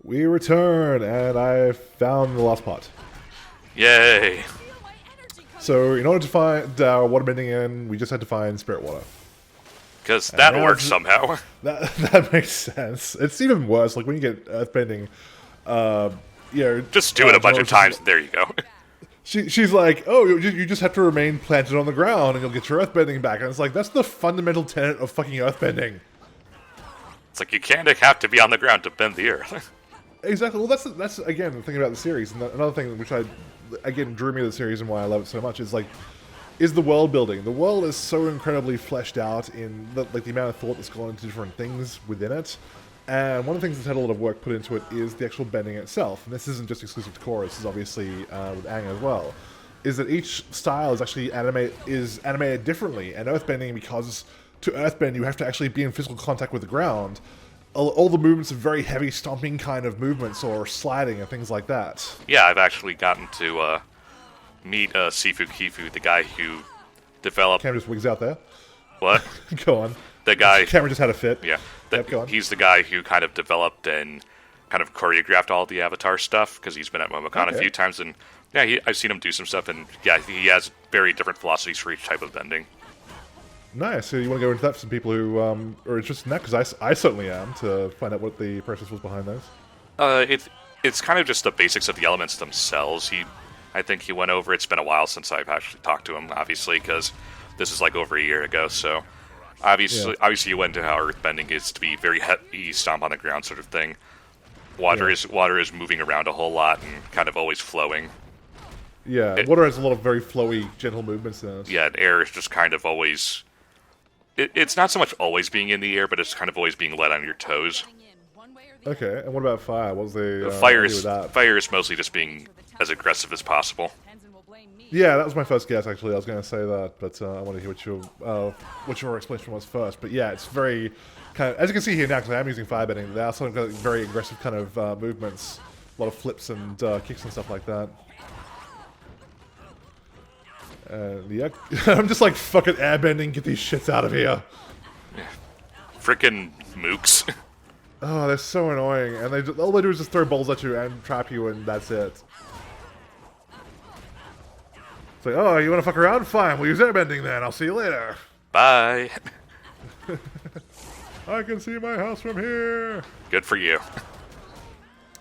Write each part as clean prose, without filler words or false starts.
We return, and I found the last pot. Yay! So, in order to find our water bending in, we just had to find spirit water. Because that works somehow. That makes sense. It's even worse. Like when you get earthbending, just do it a bunch of times. There you go. She's like, oh, you just have to remain planted on the ground, and you'll get your earthbending back. And it's like that's the fundamental tenet of fucking earthbending. It's like you can't have to be on the ground to bend the earth. Exactly. Well, that's again the thing about the series, and another thing which again drew me to the series and why I love it so much is the world building. The world is so incredibly fleshed out in the amount of thought that's gone into different things within it. And one of the things that's had a lot of work put into it is the actual bending itself. And this isn't just exclusive to KORRA, this is obviously with Aang as well. Is that each style is actually animated differently. And earthbending, because to earthbend you have to actually be in physical contact with the ground, all the movements are very heavy stomping kind of movements or sliding and things like that. Yeah, I've actually gotten to meet Sifu Kifu, the guy who developed... Camera just wigs out there. What? Go on. The guy... Camera just had a fit. Yeah. Go on. He's the guy who kind of developed and kind of choreographed all the Avatar stuff, because he's been at MomoCon a few times, and yeah, I've seen him do some stuff, and yeah, he has very different philosophies for each type of bending. Nice. So you want to go into that for some people who are interested in that? Because I certainly am, to find out what the process was behind those. It's kind of just the basics of the elements themselves. I think he went over. It's been a while since I've actually talked to him, obviously, because this is like over a year ago. So obviously you went into how earthbending is to be very heavy, stomp on the ground sort of thing. Water is moving around a whole lot and kind of always flowing. Yeah, water has a lot of very flowy, gentle movements in it. Yeah, and air is just kind of always... It's not so much always being in the air, but it's kind of always being led on your toes. Okay, and what about fire? What was the fire is mostly just being as aggressive as possible. Yeah, that was my first guess, actually. I was going to say that, but I want to hear what your explanation was first. But yeah, it's very kind of... As you can see here now, because I am using firebending, they are sort of very aggressive kind of movements. A lot of flips and kicks and stuff like that. Yeah, I'm just like, fucking airbending, get these shits out of here. Frickin' mooks. Oh, they're so annoying, and all they do is just throw balls at you and trap you, and that's it. It's like, oh, you want to fuck around? Fine, we'll use airbending then. I'll see you later. Bye. I can see my house from here. Good for you.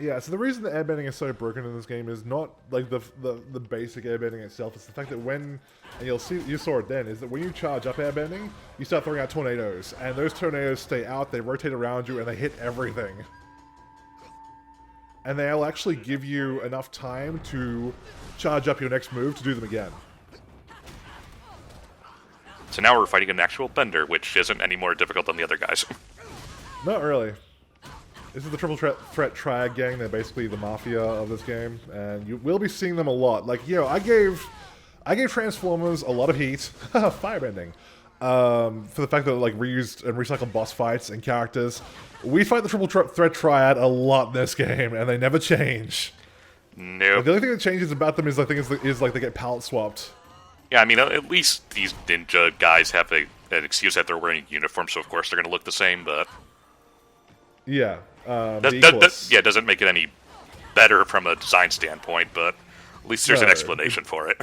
Yeah, so the reason that airbending is so broken in this game is not like the basic airbending itself. It's the fact that you saw it then, is that when you charge up airbending, you start throwing out tornadoes, and those tornadoes stay out, they rotate around you, and they hit everything. And they'll actually give you enough time to charge up your next move to do them again. So now we're fighting an actual bender, which isn't any more difficult than the other guys. Not really. This is the Triple Threat Triad gang. They're basically the mafia of this game, and you will be seeing them a lot. Like, I gave Transformers a lot of heat, firebending, for the fact that like reused and recycled boss fights and characters. We fight the Triple Threat Triad a lot in this game, and they never change. No. Like, the only thing that changes about them is I think is like they get palette swapped. Yeah, I mean, at least these ninja guys have an excuse that they're wearing a uniform, so of course they're going to look the same, but... Yeah. It doesn't make it any better from a design standpoint, but at least there's an explanation for it.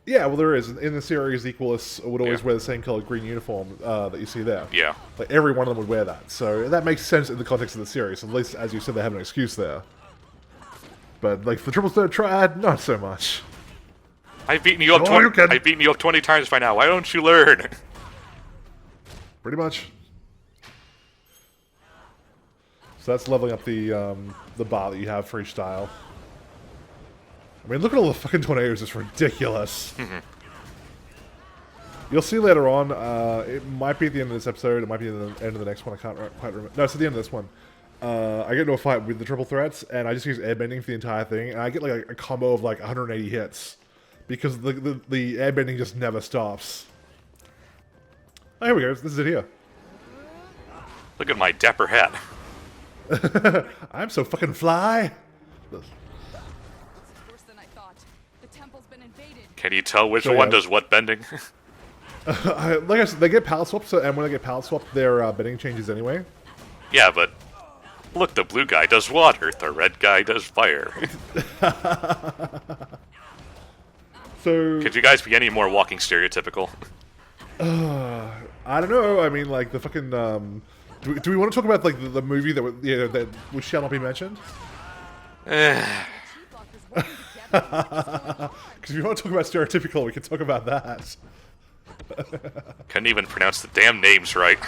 Yeah, well, there is. In the series, Equalists would always wear the same colored green uniform that you see there. Yeah. Like, every one of them would wear that. So that makes sense in the context of the series. At least, as you said, they have an excuse there. But, like, for the Triple Threat Triad, not so much. I've beaten you up 20 times by now. Why don't you learn? Pretty much. So that's leveling up the bar that you have for each style. I mean, look at all the fucking tornadoes. It's ridiculous. You'll see later on, it might be at the end of this episode, it might be at the end of the next one, I can't quite remember. No, it's at the end of this one. I get into a fight with the Triple Threats, and I just use airbending for the entire thing, and I get like a combo of like 180 hits. Because the airbending just never stops. Oh, here we go. This is it here. Look at my dapper hat. I'm so fucking fly. Can you tell which one does what bending? Like I said, they get palette swapped, and when they get palette swapped, their bending changes anyway. Yeah, but Look, the blue guy does water, the red guy does fire. So Could you guys be any more walking stereotypical? I don't know. I mean, like the fucking. Do we want to talk about like the movie that which shall not be mentioned? Because if you want to talk about stereotypical, we can talk about that. Couldn't even pronounce the damn names right.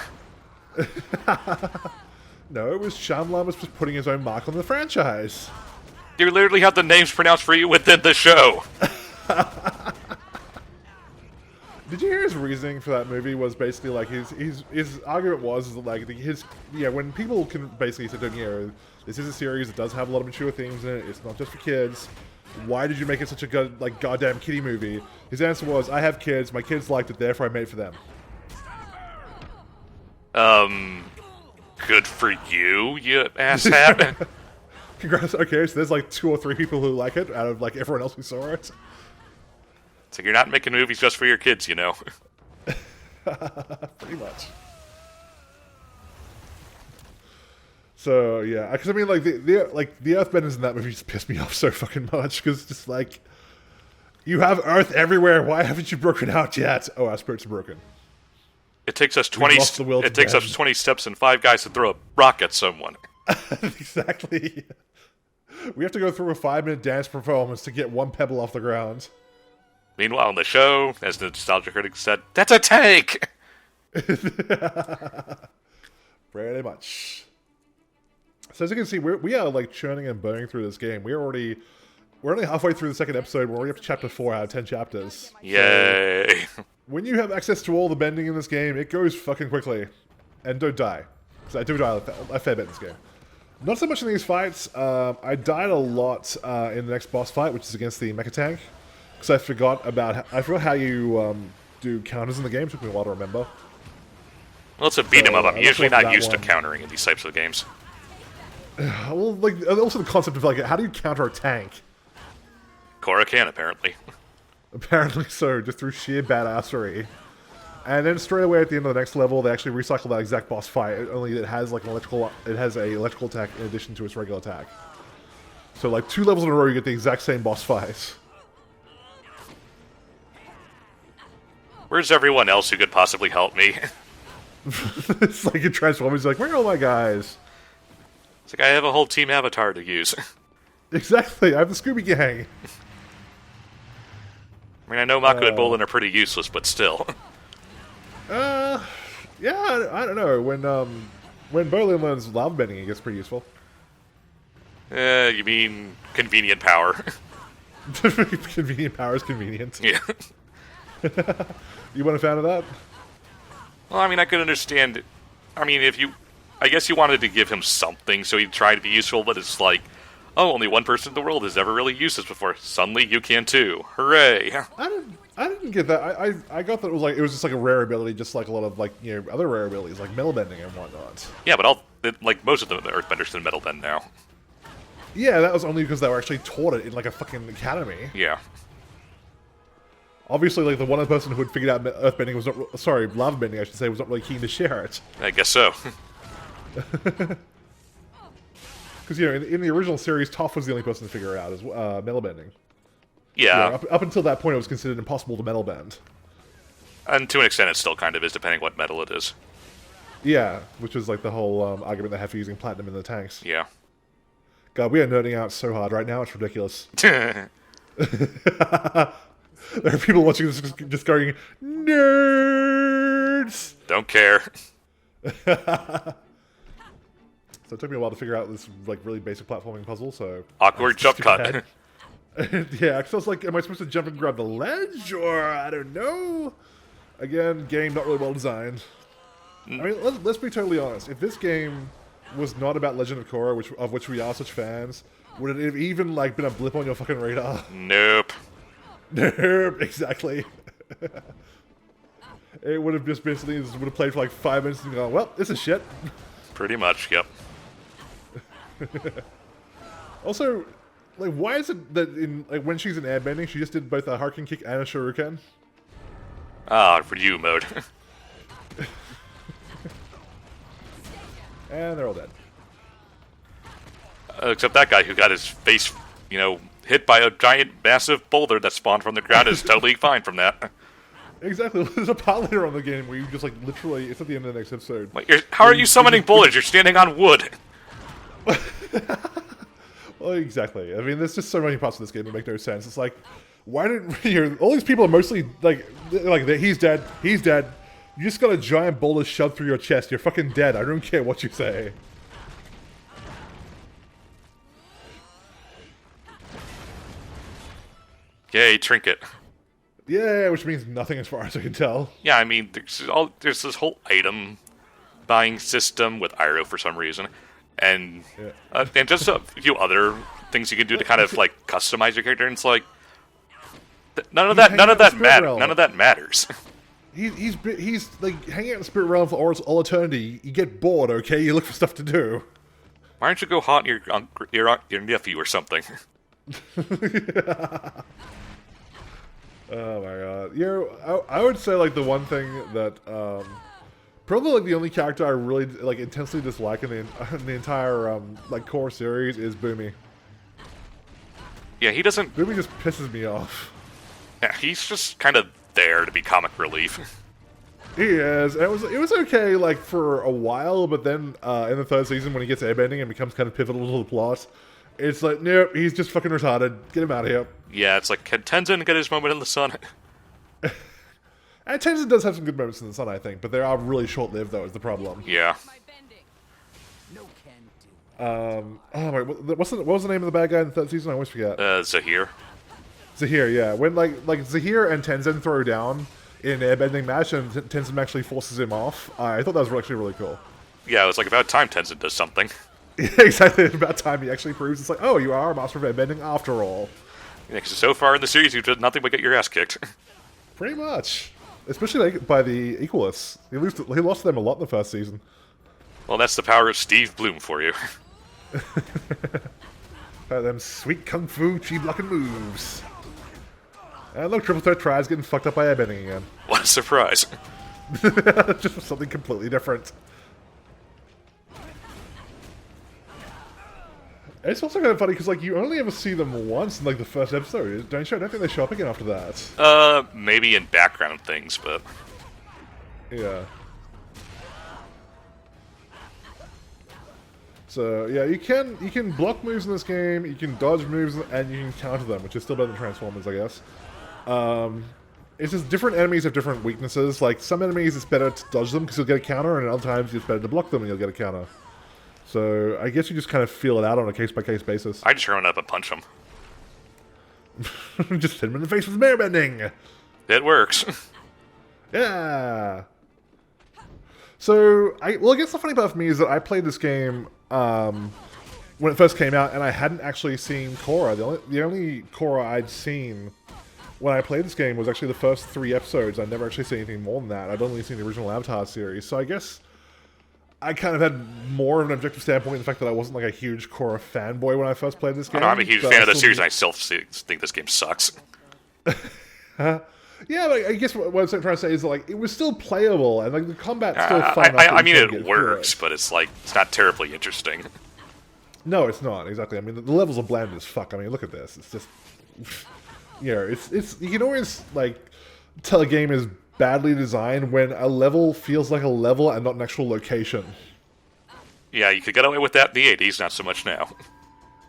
No, it was Shyamalan was just putting his own mark on the franchise. You literally have the names pronounced for you within the show. Did you hear his reasoning for that movie? Was basically like his argument was like when people can basically say, this is a series that does have a lot of mature themes in it. It's not just for kids. Why did you make it such a goddamn kiddie movie? His answer was, I have kids. My kids liked it, therefore I made it for them. Good for you, you asshat. Congrats. Okay, so there's like 2 or 3 people who like it out of like everyone else who saw it. It's like you're not making movies just for your kids, you know. Pretty much. So yeah, because I mean, like the Earthbenders in that movie just pissed me off so fucking much. Because just like, you have Earth everywhere. Why haven't you broken out yet? Oh, our spirits are broken. It takes us 20. It takes us 20 steps and 5 guys to throw a rock at someone. Exactly. We have to go through a 5-minute dance performance to get 1 pebble off the ground. Meanwhile, in the show, as the nostalgia critic said, "That's a tank." Pretty much. So as you can see, we are like churning and burning through this game. We're only halfway through the 2nd episode. We're already up to chapter 4 out of 10 chapters. Yay! So, when you have access to all the bending in this game, it goes fucking quickly. And don't die. Because I do die a fair bit in this game. Not so much in these fights. I died a lot in the next boss fight, which is against the mecha tank. Because I forgot how you do counters in the game. It took me a while to remember. Well, it's a beat 'em up. I'm usually not used to countering in these types of games. Well, like also the concept of like, how do you counter a tank? KORRA can, apparently. Apparently so, just through sheer badassery. And then straight away at the end of the next level, they actually recycle that exact boss fight. Only it has like it has a electrical attack in addition to its regular attack. So like 2 levels in a row, you get the exact same boss fight. Where's everyone else who could possibly help me? It's like in Transformers, like, where are all my guys? It's like I have a whole team avatar to use. Exactly, I have the Scooby Gang. I mean, I know Mako and Bolin are pretty useless, but still. Yeah, I don't know. When Bolin learns lava bending, it gets pretty useful. You mean convenient power? Convenient power is convenient. Yeah. You weren't a fan of that? Well, I mean, I could understand it. I mean, I guess you wanted to give him something, so he'd try to be useful, but it's like, oh, only one person in the world has ever really used this before. Suddenly, you can too. Hooray! I didn't get that. I got that it was just like a rare ability, just like a lot of like other rare abilities like metal bending and whatnot. Yeah, but like most of the Earthbenders can metal bend now. Yeah, that was only because they were actually taught it in like a fucking academy. Yeah. Obviously, like the one person who had figured out earthbending was not lava bending, I should say, was not really keen to share it. I guess so. Because in the original series, Toph was the only person to figure it out as metal bending. Yeah. Up until that point, it was considered impossible to metal bend. And to an extent, it still kind of is, depending what metal it is. Yeah, which was like the whole argument they have for using platinum in the tanks. Yeah. God, we are nerding out so hard right now, it's ridiculous. There are people watching this just going, nerds! Don't care. So it took me a while to figure out this like really basic platforming puzzle, so... Awkward jump cut. Yeah, because I was like, am I supposed to jump and grab the ledge, or I don't know? Again, game not really well designed. I mean, let's be totally honest. If this game was not about Legend of Korra, of which we are such fans, would it have even like been a blip on your fucking radar? Nope. Nope, exactly. It would have just been something that would have played for like 5 minutes and gone, well, this is shit. Pretty much, yep. Also, like, why is it that when she's in airbending, she just did both a Harken kick and a Shuriken? Ah, for you mode. And they're all dead. Except that guy who got his face, hit by a giant, massive boulder that spawned from the ground is totally fine from that. Exactly. There's a part later on the game where you just like literally, it's at the end of the next episode. How are you summoning boulders? You're standing on wood. Well, exactly. I mean, there's just so many parts of this game that make no sense. It's like, why didn't all these people are mostly like he's dead, he's dead. You just got a giant boulder shoved through your chest. You're fucking dead. I don't care what you say. Yay, trinket. Yeah, which means nothing as far as I can tell. Yeah, I mean, there's this whole item buying system with Iroh for some reason, and just a few other things you can do to kind of like customize your character. And it's like none of that matters. He's like hanging out in the spirit realm for all eternity. You get bored, okay? You look for stuff to do. Why don't you go haunt your nephew or something? Oh my god. I would say like the one thing that probably like the only character I really like intensely dislike in the entire like core series is Boomy. Yeah, he doesn't. Boomy just pisses me off. Yeah, he's just kind of there to be comic relief. He is. And it was okay like for a while, but then in the third season when he gets airbending and becomes kind of pivotal to the plot, it's like, nope, he's just fucking retarded. Get him out of here. Yeah, it's like, can Tenzin get his moment in the sun? And Tenzin does have some good moments in the sun, I think, but they are really short-lived, though, is the problem. Yeah. Oh my, what was the name of the bad guy in the third season? I always forget. Zahir. Zahir, yeah. When like Zahir and Tenzin throw down in an airbending match, and Tenzin actually forces him off, I thought that was actually really cool. Yeah, it was like about time Tenzin does something. Yeah, exactly. It's about time he actually proves it's like, oh, you are a master of airbending after all. Yeah, because so far in the series, you've done nothing but get your ass kicked. Pretty much. Especially like, by the Equalists. He lost to them a lot in the first season. Well, that's the power of Steve Bloom for you. Them sweet kung fu chi-blocking moves. And look, Triple Threat tries getting fucked up by airbending again. What a surprise. Just something completely different. It's also kind of funny because like you only ever see them once in like the first episode, don't you? I don't think they show up again after that. Maybe in background things, but yeah. So yeah, you can block moves in this game, you can dodge moves, and you can counter them, which is still better than Transformers, I guess. It's just different enemies have different weaknesses. Like some enemies, it's better to dodge them because you'll get a counter, and other times it's better to block them and you'll get a counter. So I guess you just kind of feel it out on a case-by-case basis. I just run up and punch him. Just hit him in the face with airbending. It works. Yeah. So I guess the funny part for me is that I played this game when it first came out, and I hadn't actually seen KORRA. The only KORRA I'd seen when I played this game was actually the first 3 episodes. I'd never actually seen anything more than that. I'd only seen the original Avatar series. So I guess I kind of had more of an objective standpoint in the fact that I wasn't like a huge KORRA fanboy when I first played this game. No, I'm a huge fan of the series, and I still think this game sucks. Yeah, but I guess what I'm trying to say is like it was still playable, and like the combat's still fun. I mean, it works, but it's like it's not terribly interesting. No, it's not exactly. I mean, the levels are bland as fuck. I mean, look at this. It's just, it's you can always like tell a game is badly designed when a level feels like a level and not an actual location. Yeah, you could get away with that in the 80s, not so much now.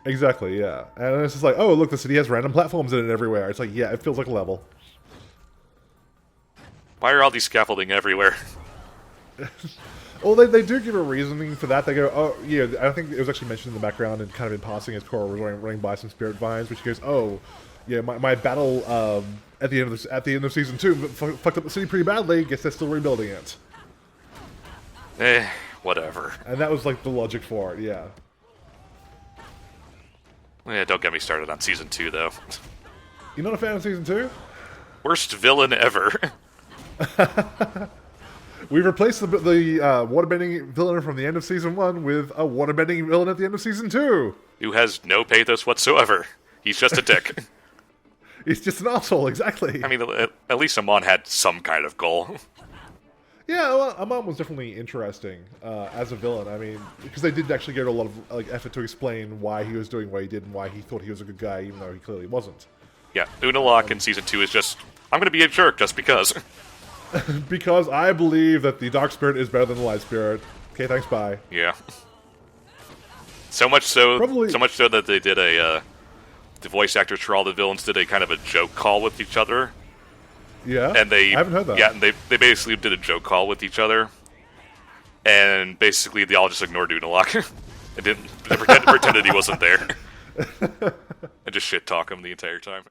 Exactly, yeah. And it's just like, oh, look, the city has random platforms in it everywhere. It's like, yeah, it feels like a level. Why are all these scaffolding everywhere? Well, they do give a reasoning for that. They go, oh, yeah, I think it was actually mentioned in the background and kind of in passing as KORRA was running by some spirit vines, which goes, oh, yeah, my battle at the end of season 2 fucked up the city pretty badly. Guess they're still rebuilding it. Whatever. And that was like the logic for it, yeah. Yeah, don't get me started on season 2 though. You're not a fan of season 2? Worst villain ever. We've replaced the waterbending villain from the end of season 1 with a waterbending villain at the end of season 2. Who has no pathos whatsoever. He's just a dick. He's just an asshole, exactly. I mean, at least Amon had some kind of goal. Yeah, well, Amon was definitely interesting as a villain. I mean, because they did actually go to a lot of like effort to explain why he was doing what he did and why he thought he was a good guy, even though he clearly wasn't. Yeah, Unalaq in Season 2 is just, I'm going to be a jerk just because. Because I believe that the Dark Spirit is better than the Light Spirit. Okay, thanks, bye. Yeah. So much so, Probably. so much so that they did the voice actors for all the villains did a kind of a joke call with each other. Yeah? And they, I haven't heard that. Yeah, and they basically did a joke call with each other. And basically they all just ignored Unalaq. They pretended he wasn't there. And just shit talk him the entire time.